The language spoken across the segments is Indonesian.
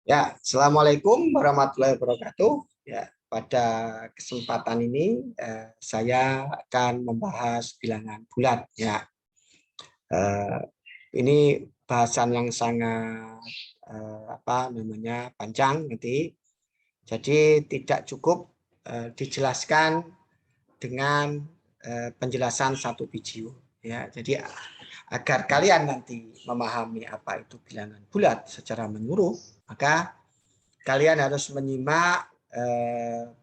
Ya, Assalamualaikum warahmatullahi wabarakatuh. Ya, pada kesempatan ini saya akan membahas bilangan bulat. Ya, ini bahasan yang sangat panjang nanti. Jadi tidak cukup dijelaskan dengan penjelasan satu video. Ya, jadi agar kalian nanti memahami apa itu bilangan bulat secara menyeluruh, maka kalian harus menyimak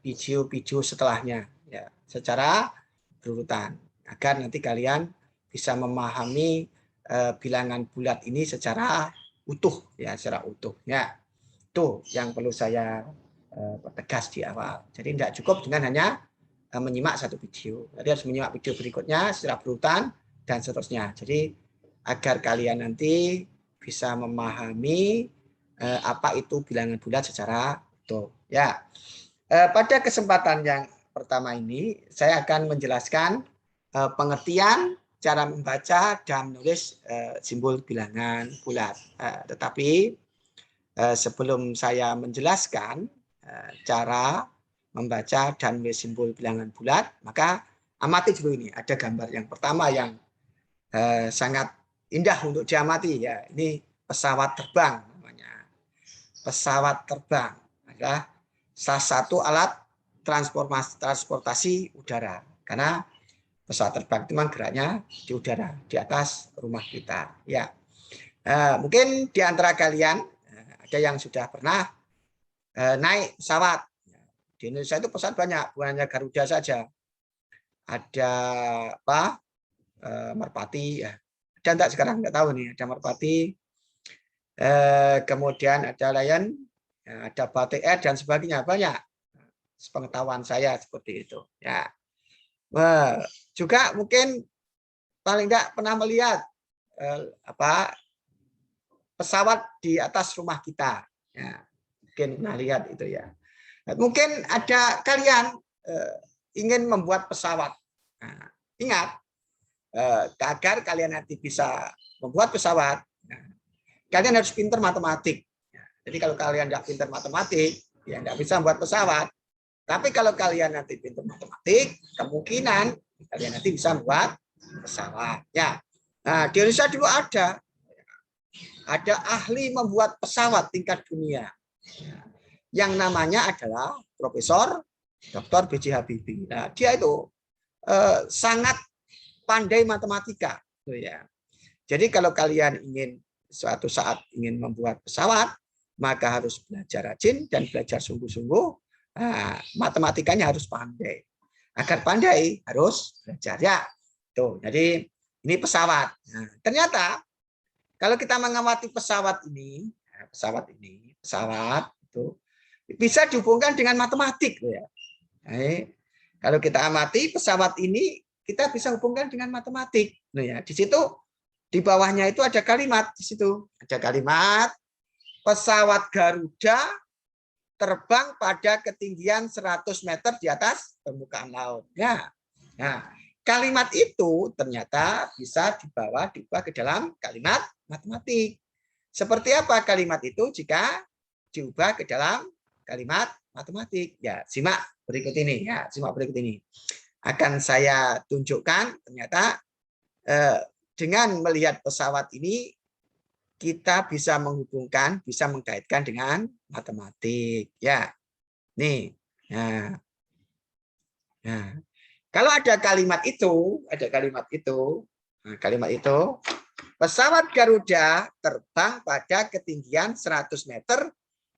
video-video setelahnya ya secara berurutan agar nanti kalian bisa memahami bilangan bulat ini secara utuh ya, secara utuh ya. Itu yang perlu saya tegas di awal. Jadi tidak cukup dengan hanya menyimak satu video. Jadi harus menyimak video berikutnya secara berurutan dan seterusnya. Jadi agar kalian nanti bisa memahami apa itu bilangan bulat secara utuh. Ya, pada kesempatan yang pertama ini saya akan menjelaskan pengertian, cara membaca dan menulis simbol bilangan bulat. Tetapi sebelum saya menjelaskan cara membaca dan menulis simbol bilangan bulat, maka amati dulu ini. Ada gambar yang pertama yang sangat indah untuk diamati ya. Ini pesawat terbang namanya. Pesawat terbang adalah salah satu alat transportasi udara. Karena pesawat terbang itu memang geraknya di udara, di atas rumah kita. Ya, mungkin di antara kalian ada yang sudah pernah naik pesawat. Di Indonesia itu pesawat banyak, bukan hanya Garuda saja. Ada apa? Merpati ya. Ada enggak sekarang enggak tahu nih, ada Merpati. Kemudian ada Lion, ada Batik Air dan sebagainya, banyak. Sepengetahuan saya seperti itu ya. Juga mungkin paling enggak pernah melihat pesawat di atas rumah kita ya, mungkin pernah lihat itu ya. Mungkin ada kalian ingin membuat pesawat. Nah, ingat agar kalian nanti bisa membuat pesawat, kalian harus pintar matematik. Jadi kalau kalian tidak pintar matematik, ya tidak bisa membuat pesawat. Tapi kalau kalian nanti pintar matematik, kemungkinan kalian nanti bisa membuat pesawat. Ya. Nah, di Indonesia dulu ada ahli membuat pesawat tingkat dunia. Yang namanya adalah Profesor Dr. B.J. Habibie. Nah, dia itu sangat pandai matematika. Ya. Jadi kalau kalian ingin suatu saat ingin membuat pesawat, maka harus belajar rajin dan belajar sungguh-sungguh. Nah, matematikanya harus pandai. Agar pandai harus belajar ya. Tuh, jadi ini pesawat. Nah, ternyata kalau kita mengamati pesawat itu bisa dihubungkan dengan matematik ya. Nah, kalau kita amati pesawat ini, kita bisa hubungkan dengan matematik. Nah, ya, di situ di bawahnya itu ada kalimat, di situ ada kalimat pesawat Garuda terbang pada ketinggian 100 meter di atas permukaan laut. Ya. Nah, kalimat itu ternyata bisa diubah ke dalam kalimat matematik. Seperti apa kalimat itu jika diubah ke dalam kalimat matematik? Ya, simak berikut ini ya, simak berikut ini. Akan saya tunjukkan ternyata dengan melihat pesawat ini kita bisa menghubungkan, bisa mengkaitkan dengan matematik. Ya, nih. Nah, kalau ada kalimat itu, kalimat itu, pesawat Garuda terbang pada ketinggian 100 meter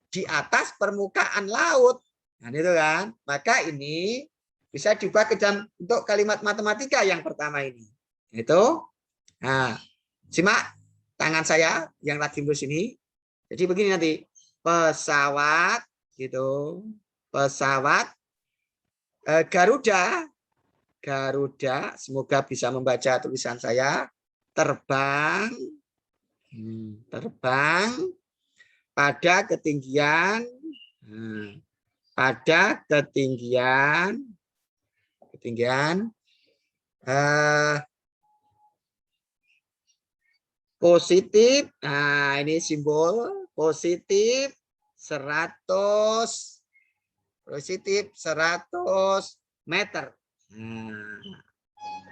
di atas permukaan laut. Nah, itu kan. Maka ini bisa diubah ke dalam untuk kalimat matematika yang pertama ini. Itu. Nah, simak tangan saya yang lagi mulus ini. Jadi begini nanti. Pesawat gitu. Pesawat Garuda, semoga bisa membaca tulisan saya. Terbang pada ketinggian positif. Nah, ini simbol positif 100 positif 100 meter.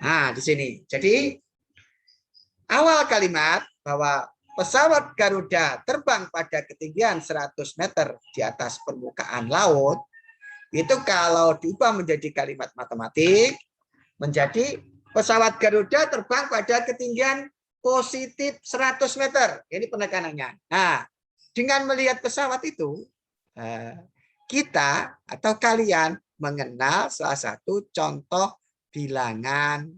Nah, di sini. Jadi awal kalimat bahwa pesawat Garuda terbang pada ketinggian 100 meter di atas permukaan laut, itu kalau diubah menjadi kalimat matematik, menjadi pesawat Garuda terbang pada ketinggian positif 100 meter. Ini penekanannya. Nah, dengan melihat pesawat itu, kita atau kalian mengenal salah satu contoh bilangan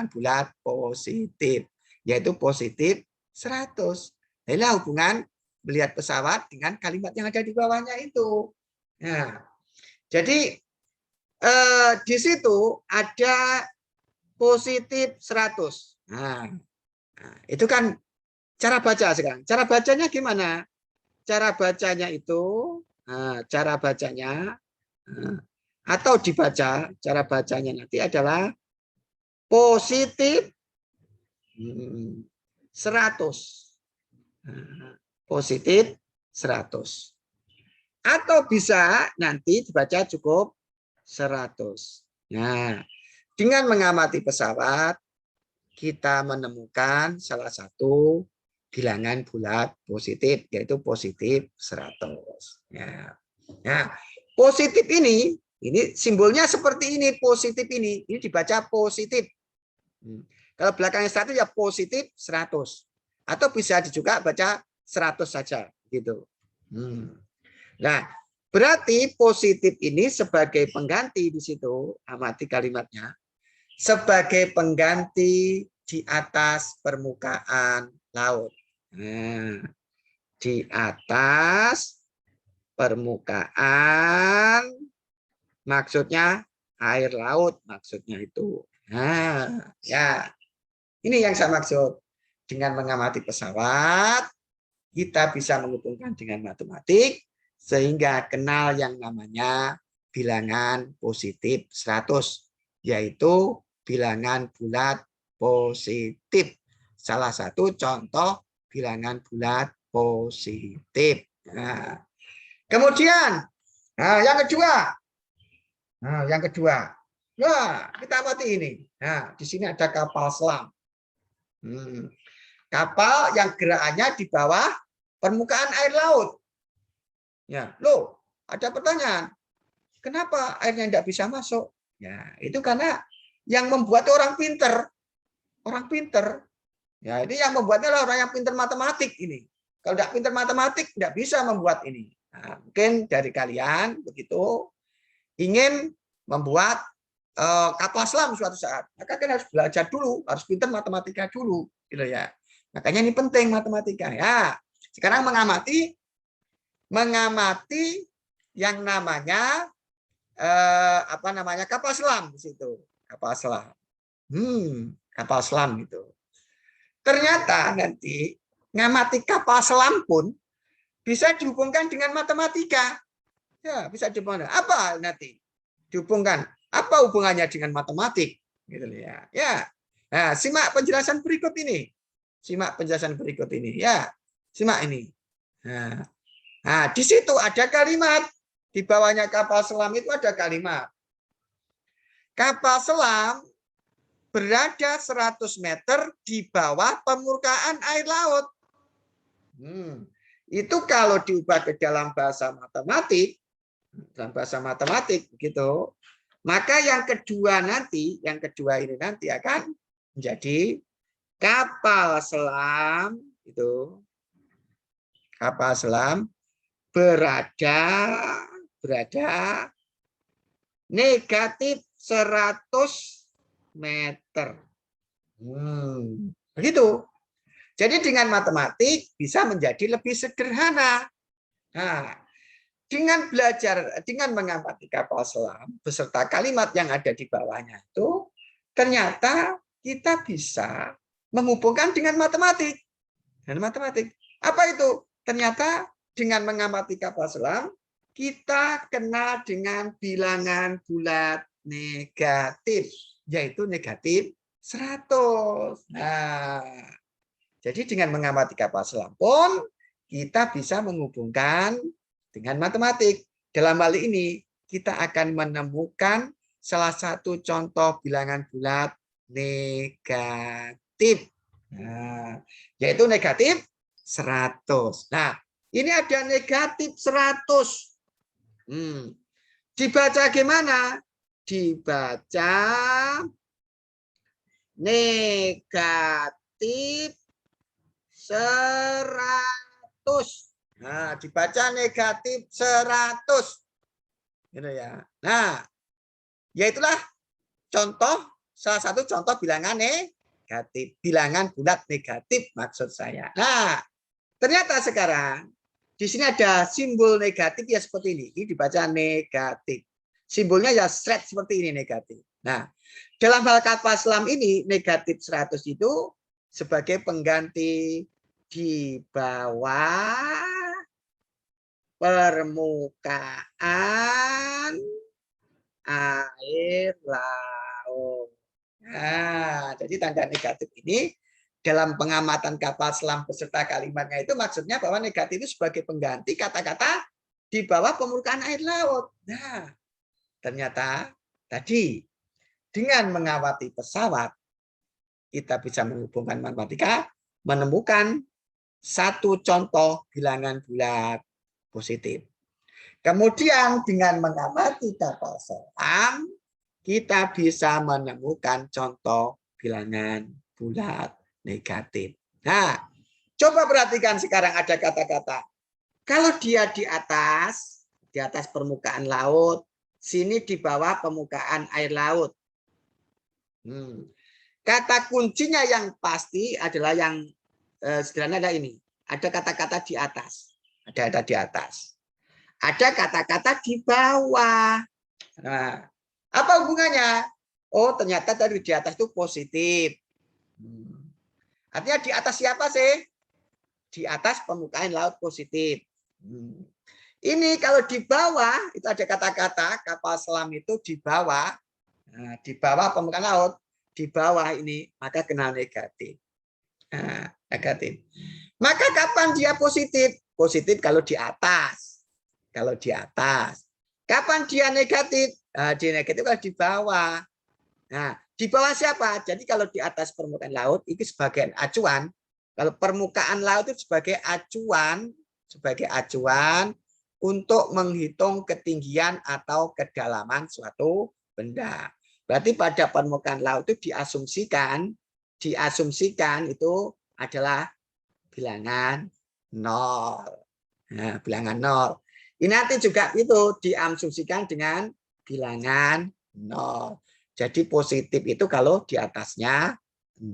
bulat positif, yaitu positif 100. Inilah hubungan melihat pesawat dengan kalimat yang ada di bawahnya itu. Nah, jadi di situ ada positif 100. Nah, itu kan cara baca sekarang. Cara bacanya gimana? Cara bacanya itu, cara bacanya atau dibaca, cara bacanya nanti adalah positif 100. Positif 100. Atau bisa nanti dibaca cukup 100. Nah, dengan mengamati pesawat, kita menemukan salah satu bilangan bulat positif, yaitu positif 100. Ya. Nah, positif ini simbolnya seperti ini, positif ini dibaca positif. Kalau belakangnya 100 ya positif 100. Atau bisa juga baca 100 saja gitu. Nah, berarti positif ini sebagai pengganti di situ, amati kalimatnya, sebagai pengganti di atas permukaan laut. Nah, di atas permukaan maksudnya air laut maksudnya itu. Nah, ya. Ini yang saya maksud. Dengan mengamati pesawat, kita bisa menghubungkan dengan matematik sehingga kenal yang namanya bilangan positif 100, yaitu bilangan bulat positif. Salah satu contoh bilangan bulat positif. Nah, kemudian yang kedua. Nah, kita amati ini. Nah, di sini ada kapal selam. Kapal yang gerakannya di bawah permukaan air laut. Ya, loh, ada pertanyaan. Kenapa airnya tidak bisa masuk? Ya, itu karena yang membuat orang pinter. Orang pinter. Ya, ini yang membuatnya adalah orang yang pinter matematik ini. Kalau tidak pinter matematik, tidak bisa membuat ini. Nah, mungkin dari kalian begitu ingin membuat kapal selam suatu saat, maka kan harus belajar dulu, harus pinter matematika dulu, gitu ya. Makanya ini penting matematika. Ya, sekarang mengamati yang namanya kapal selam di situ, kapal selam. Kapal selam itu. Ternyata nanti ngamati kapal selam pun bisa dihubungkan dengan matematika. Ya, bisa dihubungkan. Apa nanti dihubungkan? Apa hubungannya dengan matematik? Gitu ya. Ya. Nah, simak penjelasan berikut ini. Simak penjelasan berikut ini. Ya, simak ini. Nah, di situ ada kalimat. Di bawahnya kapal selam itu ada kalimat. Kapal selam berada 100 meter di bawah permukaan air laut. Itu kalau diubah ke dalam bahasa matematik, begitu, maka yang kedua ini nanti akan menjadi kapal selam itu. Kapal selam berada negatif 100 meter. Begitu. Jadi dengan matematik bisa menjadi lebih sederhana. Nah, dengan mengamati kapal selam beserta kalimat yang ada di bawahnya itu, ternyata kita bisa menghubungkan dengan matematik. Apa itu? Ternyata dengan mengamati kapal selam, kita kenal dengan bilangan bulat negatif, yaitu negatif 100. Nah, jadi dengan mengamati kapal selam pun kita bisa menghubungkan dengan matematik. Dalam hal ini, kita akan menemukan salah satu contoh bilangan bulat negatif. Nah, yaitu negatif 100. Nah, ini ada negatif 100. Dibaca gimana? Dibaca negatif 100. Nah, dibaca negatif 100. Gitu ya. Nah, yaitulah contoh, salah satu contoh bilangan negatif. Bilangan bulat negatif maksud saya. Nah, ternyata sekarang di sini ada simbol negatif ya seperti ini. Ini dibaca negatif. Simbolnya ya straight seperti ini negatif. Nah, dalam hal kapal selam ini negatif 100 itu sebagai pengganti di bawah permukaan air laut. Nah, jadi tanda negatif ini dalam pengamatan kapal selam beserta kalimatnya itu maksudnya bahwa negatif itu sebagai pengganti kata-kata di bawah permukaan air laut. Nah, ternyata tadi dengan mengawati pesawat kita bisa menghubungkan matematika, menemukan satu contoh bilangan bulat positif. Kemudian dengan mengamati kapal selam, kita bisa menemukan contoh bilangan bulat negatif. Nah, coba perhatikan sekarang ada kata-kata. Kalau dia di atas permukaan laut, sini di bawah permukaan air laut. Kata kuncinya yang pasti adalah yang sederhana ada ini. Ada kata-kata di atas. Ada di atas. Ada kata-kata di bawah. Nah, apa hubungannya? Oh, ternyata dari di atas itu positif. Artinya di atas siapa sih? Di atas permukaan laut positif. Ini kalau di bawah, itu ada kata-kata kapal selam itu di bawah. Nah, di bawah permukaan laut. Di bawah ini, maka kenal negatif. Nah, negatif. Maka kapan dia positif? Positif kalau di atas. Kalau di atas. Kapan dia negatif? Nah, dia negatif kalau di bawah. Nah, di bawah siapa? Jadi kalau di atas permukaan laut, itu sebagai acuan. Kalau permukaan laut itu sebagai acuan untuk menghitung ketinggian atau kedalaman suatu benda. Berarti pada permukaan laut itu diasumsikan itu adalah bilangan 0. Nah, bilangan 0. Ini nanti juga itu diasumsikan dengan bilangan 0. Jadi positif itu kalau di atasnya 0.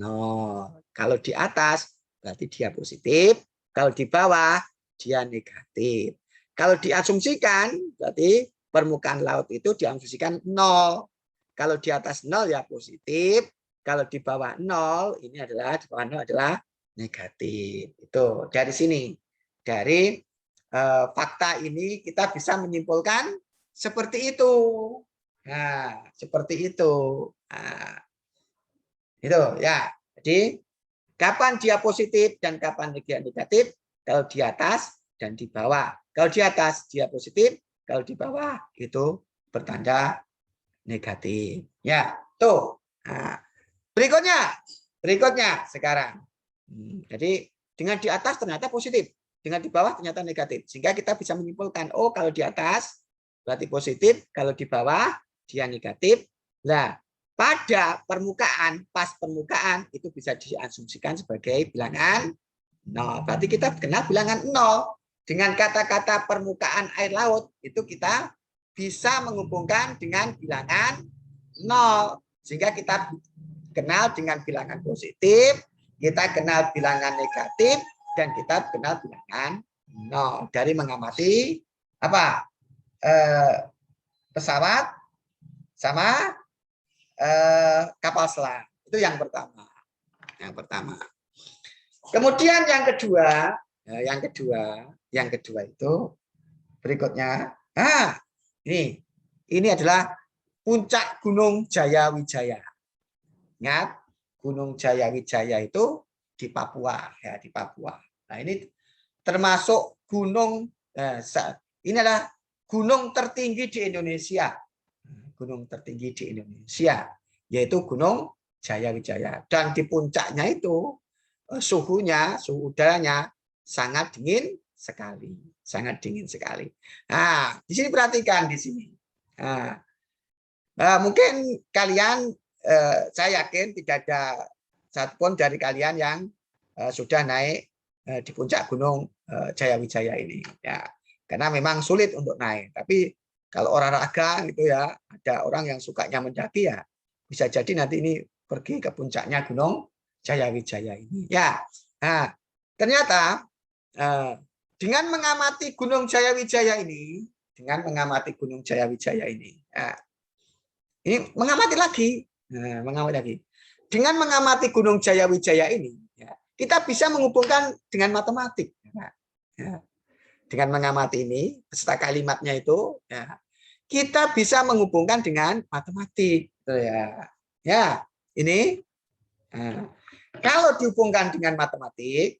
Kalau di atas berarti dia positif, kalau di bawah dia negatif. Kalau diasumsikan berarti permukaan laut itu diasumsikan 0. Kalau di atas 0 ya positif, kalau di bawah 0 ini adalah di bawah 0 adalah negatif. Itu dari sini. Dari fakta ini kita bisa menyimpulkan seperti itu. Nah, seperti itu. Nah, itu ya. Jadi kapan dia positif dan kapan dia negatif? Kalau di atas dan di bawah. Kalau di atas dia positif, kalau di bawah itu bertanda negatif. Ya, tuh. Nah, berikutnya sekarang. Jadi dengan di atas ternyata positif, dengan di bawah ternyata negatif. Sehingga kita bisa menyimpulkan, oh kalau di atas berarti positif, kalau di bawah dia negatif. Nah, pada permukaan, pas permukaan itu bisa diasumsikan sebagai bilangan 0. Berarti kita kenal bilangan 0. Dengan kata-kata permukaan air laut itu kita bisa menghubungkan dengan bilangan 0. Sehingga kita kenal dengan bilangan positif, kita kenal bilangan negatif, dan kita kenal bilangan 0 dari mengamati apa? Pesawat sama kapal selam. Itu yang pertama. Kemudian yang kedua itu berikutnya. Nah, ini adalah puncak Gunung Jayawijaya. Ingat, Gunung Jayawijaya itu di Papua, ya di Papua. Nah, ini termasuk gunung, ini adalah gunung tertinggi di Indonesia. Gunung tertinggi di Indonesia, yaitu Gunung Jayawijaya. Dan di puncaknya itu suhu udaranya sangat dingin sekali. Sangat dingin sekali. Nah, di sini perhatikan di sini. Mungkin kalian, saya yakin tidak ada satupun dari kalian yang sudah naik di puncak Gunung Jayawijaya ini. Ya, karena memang sulit untuk naik. Tapi kalau olahraga gitu ya, ada orang yang sukanya mendaki ya, bisa jadi nanti ini pergi ke puncaknya Gunung Jayawijaya ini. Ya, nah ternyata dengan mengamati Gunung Jayawijaya ini, ini mengamati lagi, Dengan mengamati Gunung Jayawijaya ini, ya, kita bisa menghubungkan dengan matematik. Ya. Dengan mengamati ini, beserta kalimatnya itu, ya, kita bisa menghubungkan dengan matematik. Ya, ini kalau dihubungkan dengan matematik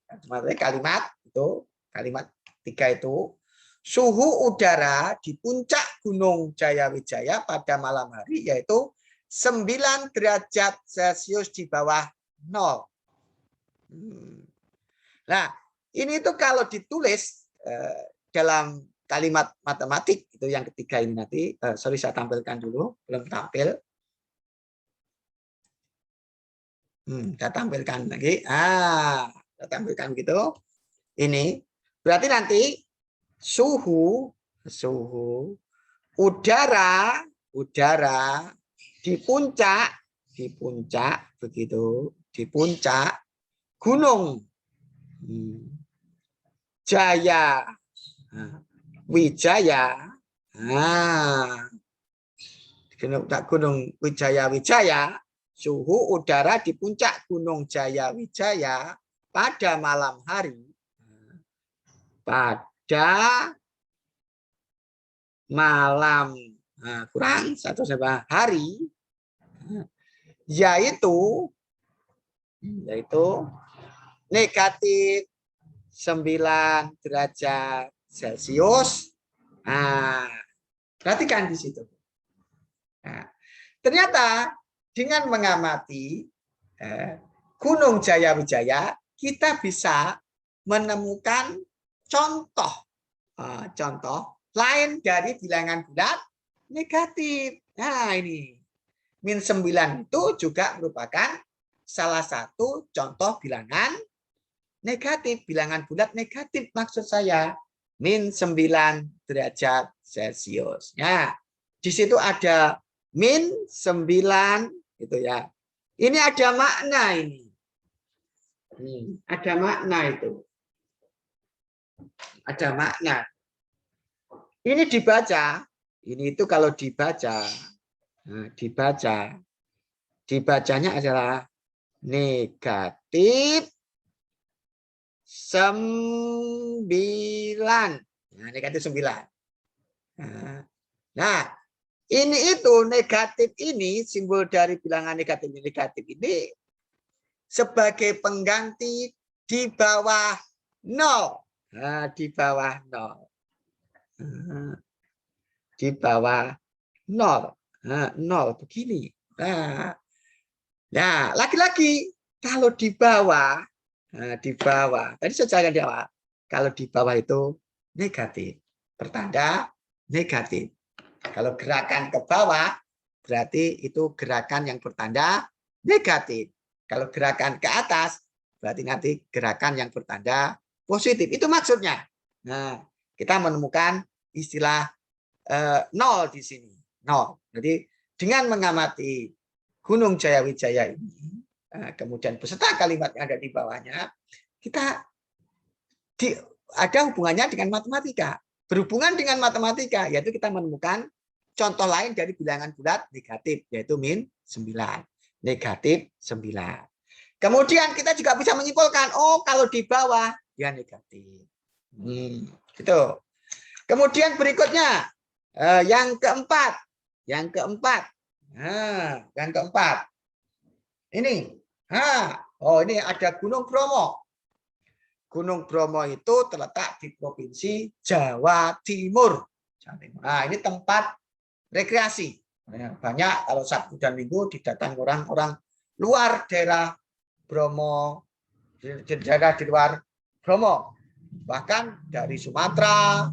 kalimat 3 itu, suhu udara di puncak Gunung Jayawijaya pada malam hari yaitu 9 derajat Celcius di bawah 0. Nah, ini tuh kalau ditulis dalam kalimat matematik itu yang ketiga ini nanti, sorry saya tampilkan dulu, belum tampil. Saya tampilkan lagi. Saya tampilkan gitu. Ini berarti nanti suhu udara di puncak begitu, di puncak Gunung Jayawijaya. Gunung Jayawijaya, suhu udara di puncak Gunung Jayawijaya pada malam hari, kurang satu hari, yaitu negatif 9 derajat Celcius. Perhatikan di situ. Ternyata dengan mengamati Gunung Jayawijaya, kita bisa menemukan contoh lain dari bilangan bulat negatif. Nah, ini -9 itu juga merupakan salah satu contoh bilangan negatif, bilangan bulat negatif maksud saya, -9 derajat Celcius. Ya, di situ ada -9 itu ya. Ini ada makna ini. Ada makna itu. Ada makna. Ini dibaca, ini itu kalau dibaca, dibacanya adalah negatif 9. Negatif 9. Nah, ini itu negatif ini, simbol dari bilangan negatif ini sebagai pengganti di bawah 0. Di bawah 0. Di bawah 0. 0 begini. Nah, lagi-lagi kalau di bawah, tadi saya di awal, kalau di bawah itu negatif, pertanda negatif. Kalau gerakan ke bawah, berarti itu gerakan yang bertanda negatif. Kalau gerakan ke atas, berarti nanti gerakan yang bertanda positif. Itu maksudnya. Nah, kita menemukan istilah 0 di sini. 0. Jadi dengan mengamati Gunung Jayawijaya ini, kemudian beserta kalimat yang ada di bawahnya, kita ada hubungannya dengan matematika. Berhubungan dengan matematika, yaitu kita menemukan contoh lain dari bilangan bulat negatif, yaitu -9. Negatif 9. Kemudian kita juga bisa menyimpulkan, oh kalau di bawah, ya negatif. Gitu. Kemudian berikutnya, yang keempat. Ini. Oh, ini ada Gunung Bromo. Gunung Bromo itu terletak di Provinsi Jawa Timur. Nah, ini tempat rekreasi. Banyak kalau Sabtu dan Minggu didatangi orang-orang luar daerah Bromo, daerah di luar Bromo. Bahkan dari Sumatera,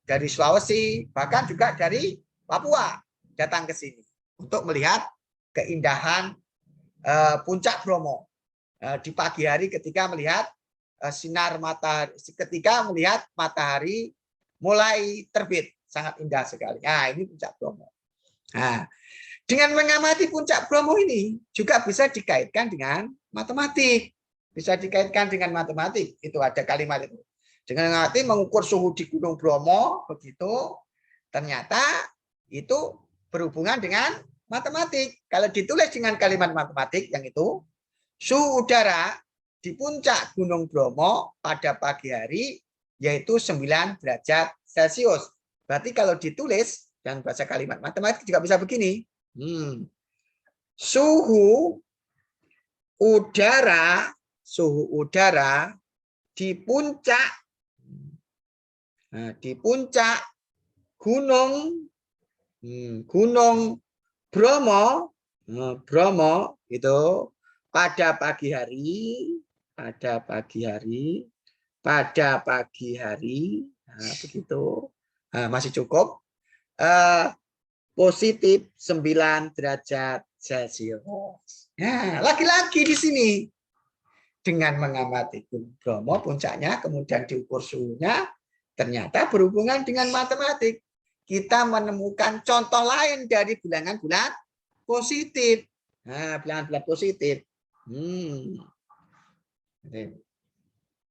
dari Sulawesi, bahkan juga dari Papua datang ke sini untuk melihat keindahan puncak Bromo di pagi hari ketika melihat sinar matahari, ketika melihat matahari mulai terbit, sangat indah sekali. Nah, ini puncak Bromo. Nah, dengan mengamati puncak Bromo ini juga bisa dikaitkan dengan matematik. Bisa dikaitkan dengan matematik. Itu ada kalimat itu. Dengan mengamati mengukur suhu di Gunung Bromo, begitu ternyata itu berhubungan dengan matematik. Kalau ditulis dengan kalimat matematik yang itu, suhu udara di puncak Gunung Bromo pada pagi hari yaitu 9 derajat Celcius. Berarti kalau ditulis dan bahasa kalimat matematik juga bisa begini. Suhu udara di puncak Gunung Bromo itu pada pagi hari, nah, begitu, masih cukup, positif 9 derajat Celcius. Nah, lagi-lagi di sini dengan mengamati Gunung Bromo puncaknya, kemudian diukur suhunya, ternyata berhubungan dengan matematik. Kita menemukan contoh lain dari bilangan bulat positif. Nah, bilangan bulat positif.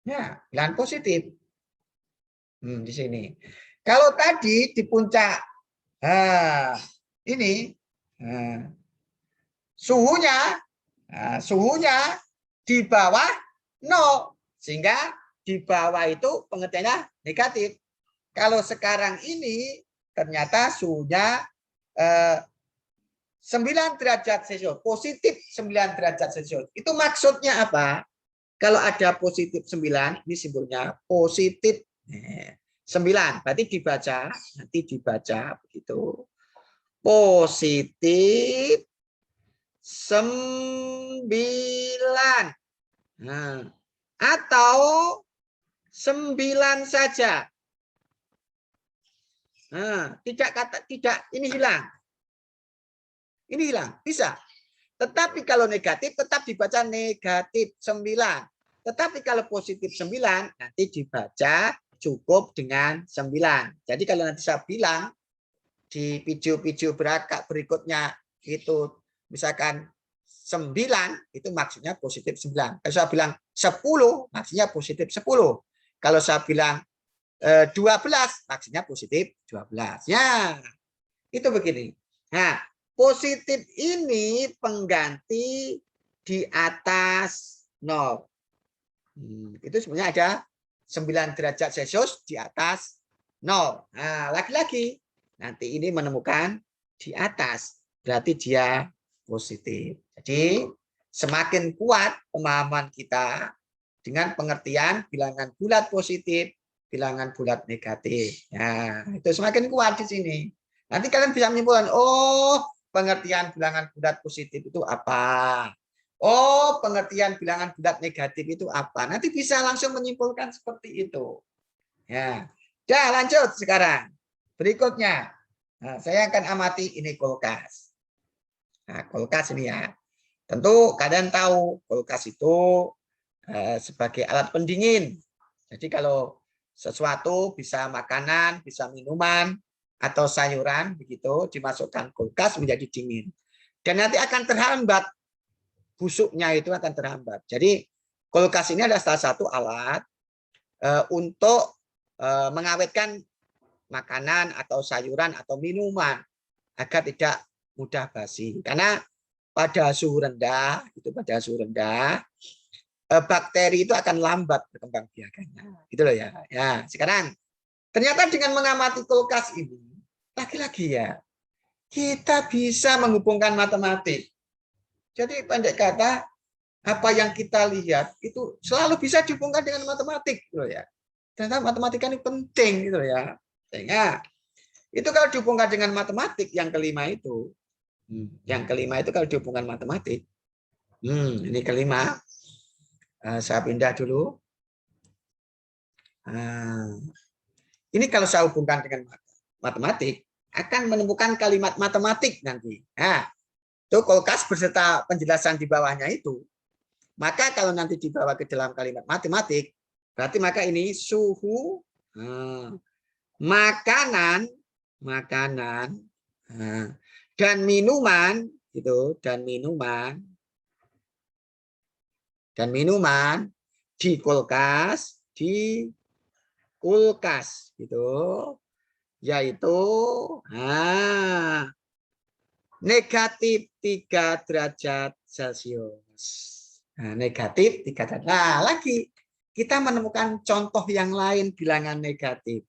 Ya, bilangan positif. Di sini. Kalau tadi di puncak ini suhunya di bawah 0, sehingga di bawah itu pengertiannya negatif. Kalau sekarang ini ternyata suhunya 9 derajat Celcius, positif 9 derajat Celcius. Itu maksudnya apa? Kalau ada positif 9, ini simbolnya positif 9. Berarti nanti dibaca begitu. Positif 9. Nah, atau 9 saja. Nah, tidak ini hilang. Ini hilang, bisa. Tetapi kalau negatif tetap dibaca negatif 9. Tetapi kalau positif 9 nanti dibaca cukup dengan 9. Jadi kalau nanti saya bilang di video-video berikutnya itu misalkan 9 itu maksudnya positif 9. Kalau saya bilang 10 maksudnya positif 10. Kalau saya bilang 12 maksudnya positif 12. Ya, itu begini. Nah, positif ini pengganti di atas 0. Itu sebenarnya ada 9 derajat Celcius di atas 0. Nah, lagi-lagi nanti ini menemukan di atas, berarti dia positif. Jadi semakin kuat pemahaman kita dengan pengertian bilangan bulat positif, bilangan bulat negatif. Nah, itu semakin kuat di sini. Nanti kalian bisa menyimpulkan, oh, pengertian bilangan bulat positif itu apa? Oh, pengertian bilangan bulat negatif itu apa? Nanti bisa langsung menyimpulkan seperti itu. Ya, lanjut sekarang. Berikutnya, saya akan amati ini kulkas. Nah, kulkas ini ya. Tentu kalian tahu kulkas itu sebagai alat pendingin. Jadi kalau sesuatu bisa makanan, bisa minuman, atau sayuran begitu dimasukkan kulkas menjadi dingin. Dan nanti akan terhambat, busuknya itu akan terhambat. Jadi kulkas ini adalah salah satu alat untuk mengawetkan makanan atau sayuran atau minuman agar tidak mudah basi. Karena pada suhu rendah, bakteri itu akan lambat berkembang biaknya. Gitu loh ya. Ya, sekarang ternyata dengan mengamati kulkas ini, lagi-lagi ya, kita bisa menghubungkan matematik. Jadi pendek kata, apa yang kita lihat itu selalu bisa dihubungkan dengan matematik gitu ya. Ternyata matematika ini penting gitu ya. Sehingga itu kalau dihubungkan dengan matematik yang kelima itu. Yang kelima itu kalau dihubungkan matematik. Ini kelima. Saya pindah dulu. Ini kalau saya hubungkan dengan matematik akan menemukan kalimat matematik nanti. Nah, itu kulkas beserta penjelasan di bawahnya itu. Maka kalau nanti dibawa ke dalam kalimat matematik, berarti maka ini suhu, makanan, dan minuman, gitu, dan minuman di kulkas, gitu, yaitu negatif 3 derajat Celcius. Negatif 3 derajat. Nah, lagi kita menemukan contoh yang lain bilangan negatif.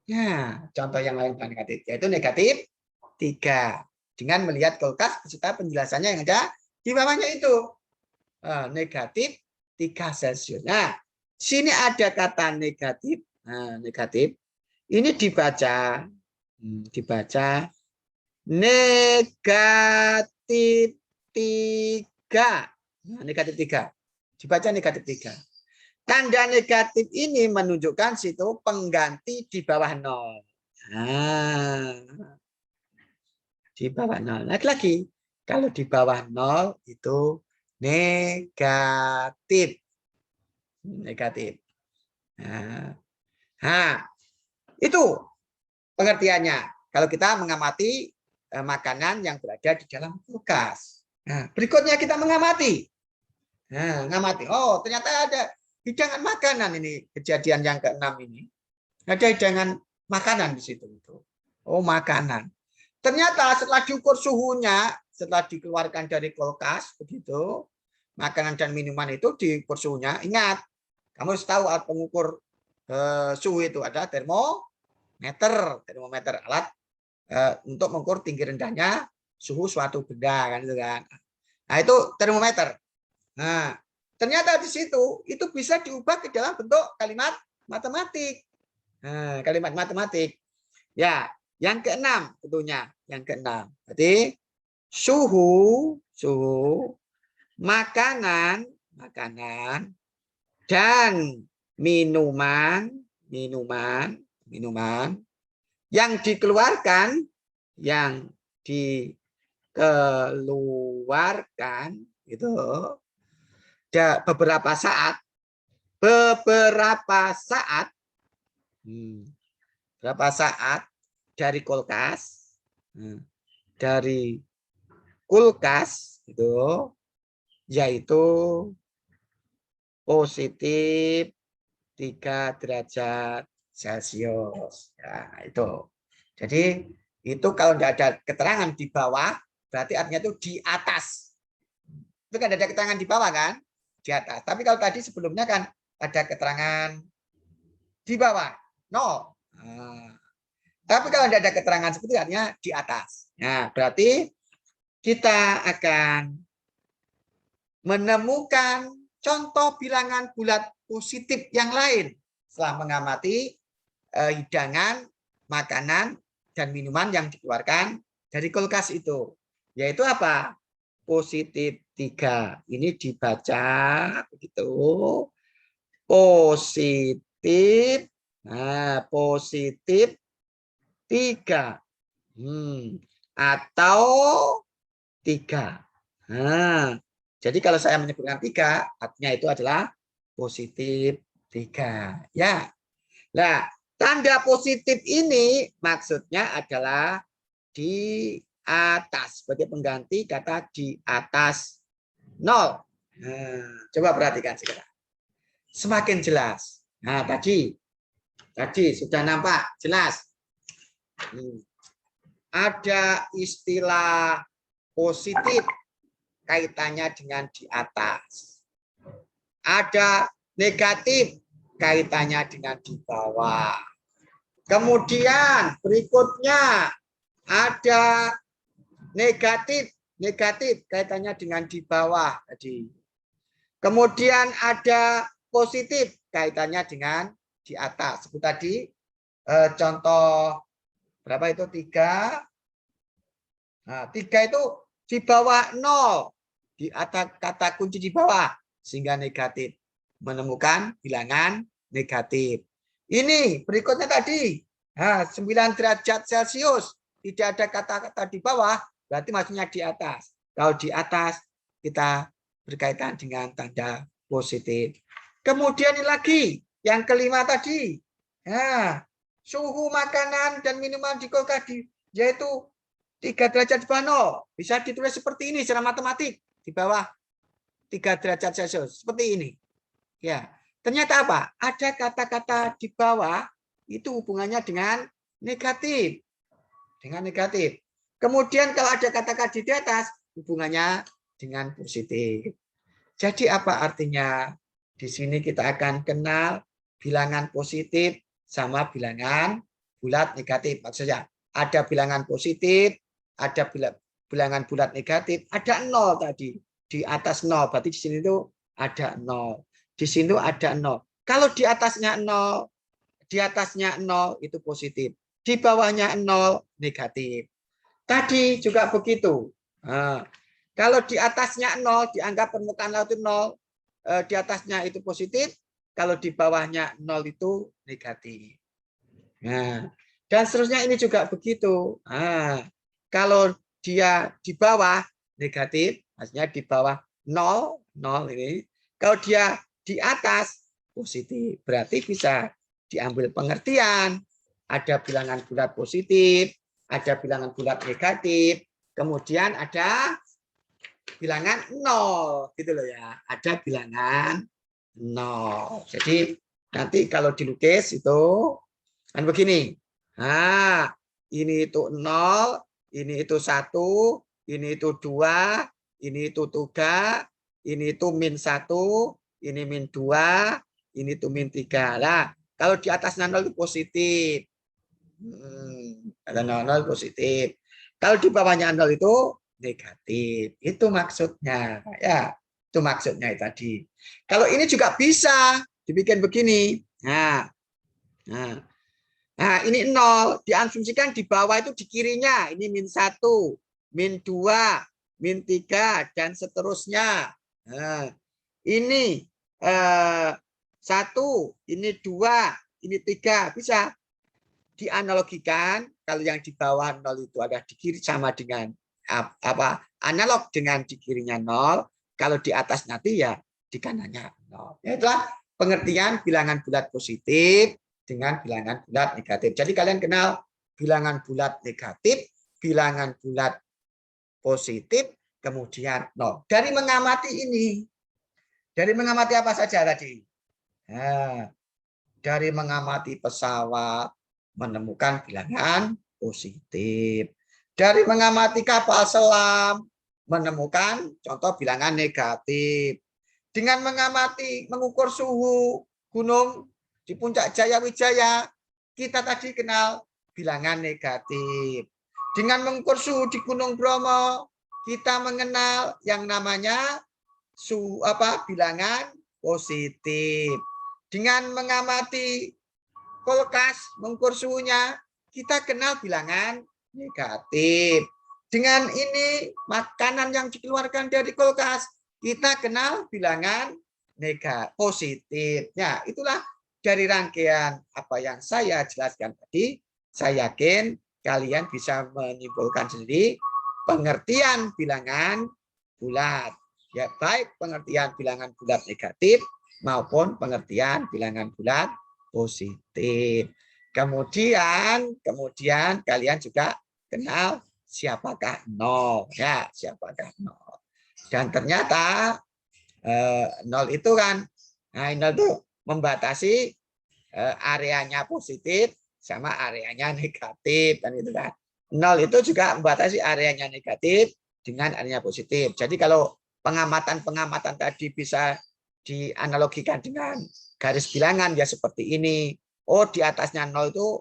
Ya, contoh yang lain bilangan negatif, yaitu negatif 3. Dengan melihat kulkas beserta penjelasannya yang ada di bawahnya itu. Negatif 3 Celcius. Nah, sini ada kata negatif. Negatif. Ini dibaca negatif 3. Negatif 3. Dibaca negatif 3. Tanda negatif ini menunjukkan situ pengganti di bawah 0. Di bawah 0. Lagi-lagi, kalau di bawah 0 itu negatif. Negatif. Itu pengertiannya. Kalau kita mengamati makanan yang berada di dalam kulkas. Berikutnya kita mengamati. Ngamati. Oh, ternyata ada hidangan makanan ini. Kejadian yang ke-6 ini. Ada hidangan makanan di situ. Oh, makanan. Ternyata setelah diukur suhunya, setelah dikeluarkan dari kulkas, begitu, makanan dan minuman itu diukur suhunya. Ingat, kamu harus tahu alat pengukur suhu itu ada termometer, alat untuk mengukur tinggi rendahnya suhu suatu benda, kan itu kan. Nah, itu termometer. Nah, ternyata di situ itu bisa diubah ke dalam bentuk kalimat matematik. Kalimat matematik. Ya, yang ke-6 tentunya, yang ke-6. Jadi suhu, makanan dan minuman yang dikeluarkan itu beberapa saat dari kulkas itu, yaitu positif 3 derajat Celcius. Ya, itu. Jadi itu kalau tidak ada keterangan di bawah, berarti artinya itu di atas. Itu kan ada keterangan di bawah kan? Di atas. Tapi kalau tadi sebelumnya kan ada keterangan di bawah, 0. Tapi kalau tidak ada keterangan seperti itu artinya di atas. Nah, berarti kita akan menemukan contoh bilangan bulat positif yang lain setelah mengamati hidangan, makanan, dan minuman yang dikeluarkan dari kulkas itu. Yaitu apa? Positif 3. Ini dibaca begitu. Positif. Nah, positif 3. Atau 3. Nah, jadi kalau saya menyebutkan 3, artinya itu adalah positif 3. Ya. Nah, tanda positif ini maksudnya adalah di atas. Sebagai pengganti kata di atas 0. Nah, coba perhatikan sekarang. Semakin jelas. Nah, tadi sudah nampak jelas. Ada istilah positif kaitannya dengan di atas. Ada negatif kaitannya dengan di bawah. Kemudian berikutnya ada negatif negatif kaitannya dengan di bawah tadi. Kemudian ada positif kaitannya dengan di atas. Seperti tadi contoh berapa itu 3. Nah, 3 itu di bawah 0. Di atas kata kunci di bawah sehingga negatif. Menemukan bilangan negatif. Ini berikutnya tadi. Nah, 9 derajat Celcius. Tidak ada kata-kata di bawah, berarti maksudnya di atas. Kalau di atas, kita berkaitan dengan tanda positif. Kemudian ini lagi, yang kelima tadi. Nah, suhu makanan dan minuman di kulkas yaitu 3 derajat di bawah 0. Bisa ditulis seperti ini secara matematik. Di bawah 3 derajat Celcius. Seperti ini. Ya, ternyata apa? Ada kata-kata di bawah itu hubungannya dengan negatif. Dengan negatif. Kemudian kalau ada kata-kata di atas, hubungannya dengan positif. Jadi apa artinya? Di sini kita akan kenal bilangan positif sama bilangan bulat negatif. Maksudnya ada bilangan positif, ada bilangan bulat negatif, ada 0 tadi. Di atas 0, berarti di sini itu ada 0. Di sini ada 0. Kalau di atasnya 0, di atasnya 0 itu positif. Di bawahnya 0 negatif. Tadi juga begitu. Nah, kalau di atasnya 0 dianggap permukaan laut itu 0, di atasnya itu positif, kalau di bawahnya 0 itu negatif. Nah, dan seterusnya ini juga begitu. Nah, kalau dia di bawah negatif, maksudnya di bawah 0, 0 ini. Kalau dia di atas positif, berarti bisa diambil pengertian. Ada bilangan bulat positif, ada bilangan bulat negatif, kemudian ada bilangan 0, gitu loh ya. Ada bilangan 0. Jadi nanti kalau dilukis itu kan begini. Nah, ini itu 0, ini itu 1, ini itu 2, ini itu 3, ini itu -1, ini -2, ini itu -3. Nah, kalau di atasnya 0 itu positif. Ada 0 positif. Kalau di bawahnya 0 itu negatif. Itu maksudnya. Ya, itu maksudnya tadi. Kalau ini juga bisa dibikin begini. Nah, ini 0. Diasumsikan di bawah itu di kirinya. Ini -1, -2, -3, dan seterusnya. Nah, ini 1, ini 2, ini 3. Bisa dianalogikan. Kalau yang di bawah 0 itu ada di kiri sama dengan analog dengan di kirinya 0. Kalau di atas nanti ya di kanannya 0. Itulah pengertian bilangan bulat positif dengan bilangan bulat negatif. Jadi kalian kenal bilangan bulat negatif, bilangan bulat positif, kemudian 0. Dari mengamati ini, dari mengamati apa saja tadi? Nah, dari mengamati pesawat, menemukan bilangan positif. Dari mengamati kapal selam, menemukan contoh bilangan negatif. Dengan mengamati, mengukur suhu gunung di puncak Jayawijaya, kita tadi kenal bilangan negatif. Dengan mengukur suhu di Gunung Bromo, kita mengenal yang namanya bilangan positif. Dengan mengamati kulkas, mengukur suhunya, kita kenal bilangan negatif. Dengan ini, makanan yang dikeluarkan dari kulkas, kita kenal bilangan positif. Ya, itulah dari rangkaian apa yang saya jelaskan tadi. Saya yakin kalian bisa menyimpulkan sendiri pengertian bilangan bulat. Ya, baik pengertian bilangan bulat negatif maupun pengertian bilangan bulat positif. Kemudian kalian juga kenal siapakah 0 ya, siapakah 0. Dan ternyata 0 itu kan 0 itu membatasi areanya positif sama areanya negatif kan itu kan. 0 itu juga membatasi areanya negatif dengan areanya positif. Jadi kalau pengamatan tadi bisa dianalogikan dengan garis bilangan ya seperti ini. Oh, di atasnya 0 itu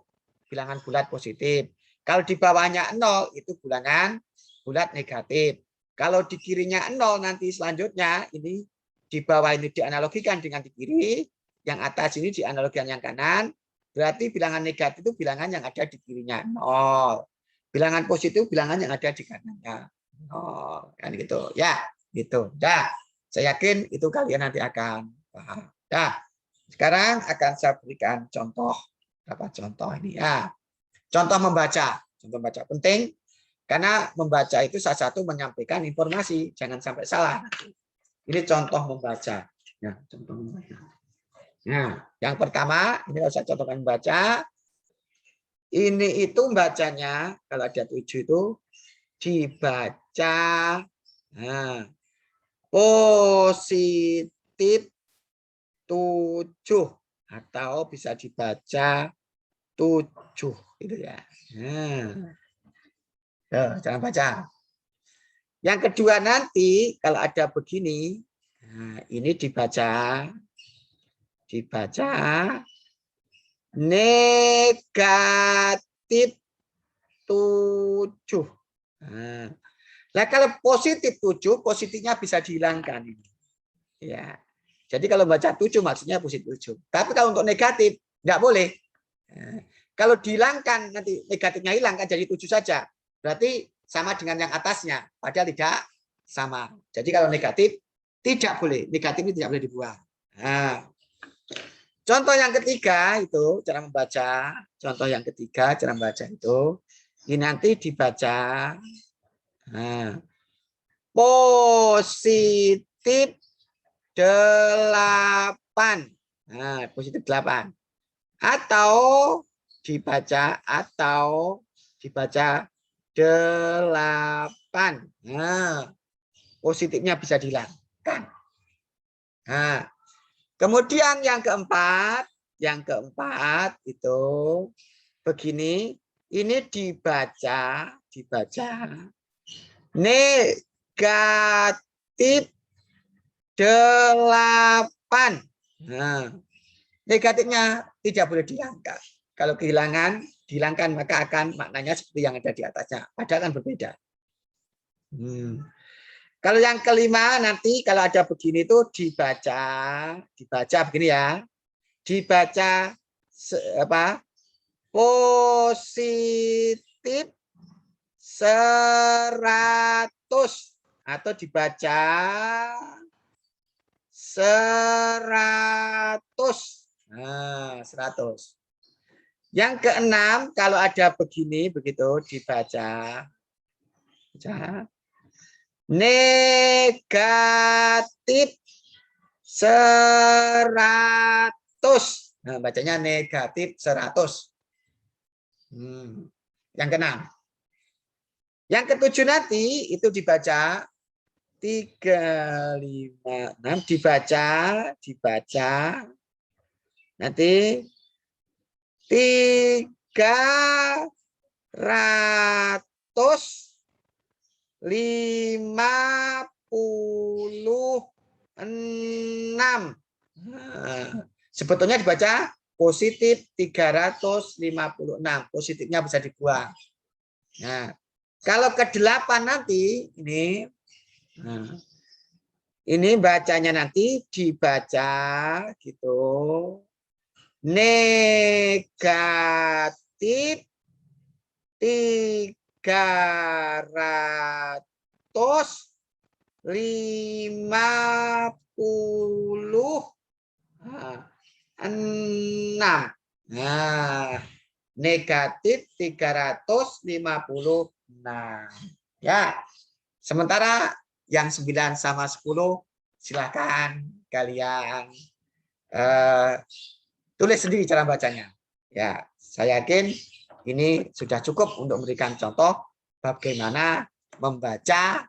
bilangan bulat positif. Kalau di bawahnya 0 itu bilangan bulat negatif. Kalau di kirinya 0 nanti selanjutnya ini di bawah ini dianalogikan dengan di kiri, yang atas ini dianalogikan yang kanan, berarti bilangan negatif itu bilangan yang ada di kirinya 0. Bilangan positif bilangan yang ada di kanannya 0. Kan gitu. Ya, gitu. Dah. Saya yakin itu kalian nanti akan paham. Dah. Sekarang akan saya berikan contoh. Berapa contoh ini ya. Contoh membaca. Contoh membaca penting. Karena membaca itu salah satu menyampaikan informasi, jangan sampai salah. Ini contoh membaca. Ya, contoh membaca. Nah, yang pertama, ini saya contohkan membaca. Ini itu bacanya, kalau ada 7 itu dibaca positif 7 atau bisa dibaca 7 gitu ya. Jangan baca. Yang kedua nanti kalau ada begini, ini dibaca negatif 7. Nah, kalau positif 7, positifnya bisa dihilangkan. Ya. Jadi kalau baca 7 maksudnya positif 7. Tapi kalau untuk negatif nggak boleh. Kalau dihilangkan nanti negatifnya hilang kan jadi 7 saja. Berarti sama dengan yang atasnya, padahal tidak sama. Jadi kalau negatif tidak boleh, negatif ini tidak boleh dibuang. Nah, contoh yang ketiga itu cara membaca. Contoh yang ketiga cara membaca itu ini nanti dibaca positif 8. Positif 8. Atau dibaca 8. Positifnya bisa dihilangkan. Kemudian yang keempat itu begini, ini dibaca negatif 8. Negatifnya tidak boleh dihilangkan. Kalau dihilangkan maka akan maknanya seperti yang ada di atasnya. Padahal kan berbeda. Kalau yang kelima nanti kalau ada begini itu dibaca begini ya. Dibaca positif 100 atau dibaca 100. 100. Yang keenam kalau ada begini begitu dibaca negatif 100. Bacanya negatif 100. Yang keenam. Yang ketujuh nanti itu dibaca 3, 5, 6 dibaca nanti 356. Sebetulnya dibaca positif 356. Positifnya bisa dibuang. Nah, kalau ke-8 nanti ini bacanya nanti dibaca gitu. Negatif 356. Negatif 356. Ya. Sementara yang 9 sama 10 silakan kalian tulis sendiri cara bacanya. Ya, saya yakin ini sudah cukup untuk memberikan contoh bagaimana membaca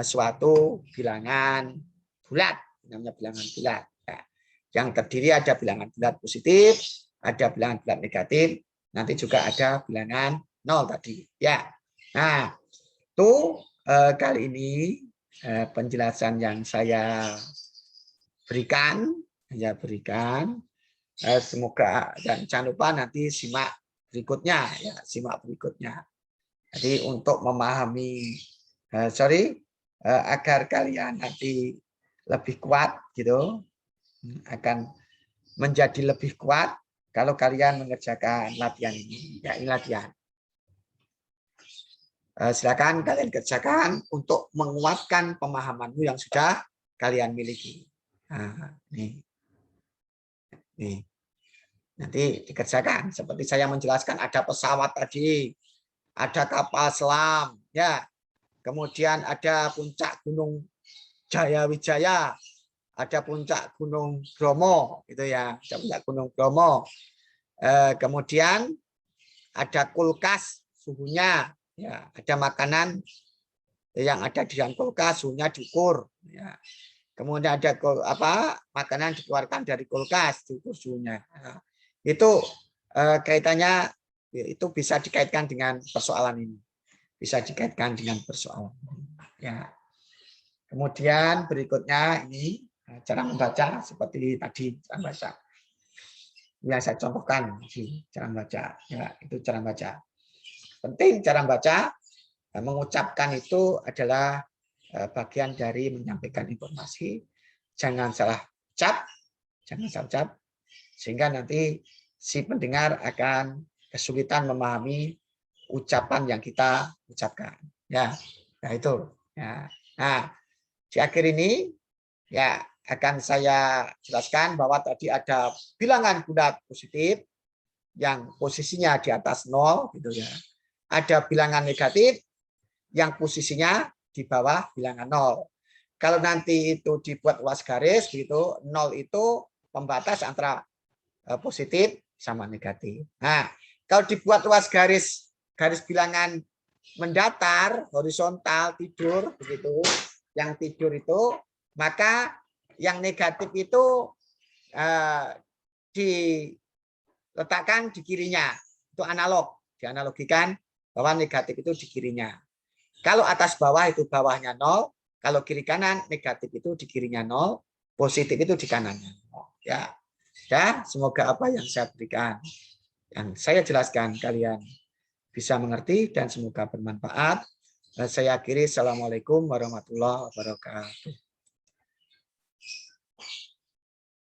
suatu bilangan bulat, namanya bilangan bulat. Ya, yang terdiri ada bilangan bulat positif, ada bilangan bulat negatif, nanti juga ada bilangan 0 tadi. Ya, nah itu kali ini penjelasan yang saya berikan. Semoga dan jangan lupa nanti simak berikutnya ya, Jadi untuk memahami agar kalian nanti lebih kuat gitu, akan menjadi lebih kuat kalau kalian mengerjakan latihan ini. Ya, ini latihan. Silakan kalian kerjakan untuk menguatkan pemahamanmu yang sudah kalian miliki. Nah, nih. Nanti dikerjakan seperti saya menjelaskan, ada pesawat tadi, ada kapal selam, ya. Kemudian ada puncak Gunung Jayawijaya, ada puncak Gunung Bromo, gitu ya, ada puncak Gunung Bromo. Kemudian ada kulkas suhunya, ya, ada makanan yang ada di dalam kulkas suhunya diukur, ya. Kemudian ada makanan dikeluarkan dari kulkas diukur suhunya. Nah, itu kaitannya itu bisa dikaitkan dengan persoalan ini, bisa dikaitkan dengan persoalan, ya. Kemudian berikutnya ini cara membaca seperti tadi, cara membaca yang saya contohkan, cara membaca, ya, itu cara membaca. Penting cara membaca, mengucapkan itu adalah bagian dari menyampaikan informasi. Jangan salah ucap, jangan salah ucap, sehingga nanti si pendengar akan kesulitan memahami ucapan yang kita ucapkan. Ya, nah itu. Ya. Nah, di akhir ini ya akan saya jelaskan bahwa tadi ada bilangan bulat positif yang posisinya di atas 0, gitu ya. Ada bilangan negatif yang posisinya di bawah bilangan 0. Kalau nanti itu dibuat luas garis, gitu, 0 itu pembatas antara positif sama negatif. Nah, kalau dibuat luas garis bilangan mendatar, horizontal, tidur, begitu, yang tidur itu, maka yang negatif itu diletakkan di kirinya, itu analog, dianalogikan bahwa negatif itu di kirinya. Kalau atas bawah itu bawahnya 0, kalau kiri kanan negatif itu di kirinya 0, positif itu di kanannya. Ya, dan semoga apa yang saya berikan, yang saya jelaskan kalian bisa mengerti dan semoga bermanfaat. Saya akhiri, assalamualaikum warahmatullahi wabarakatuh.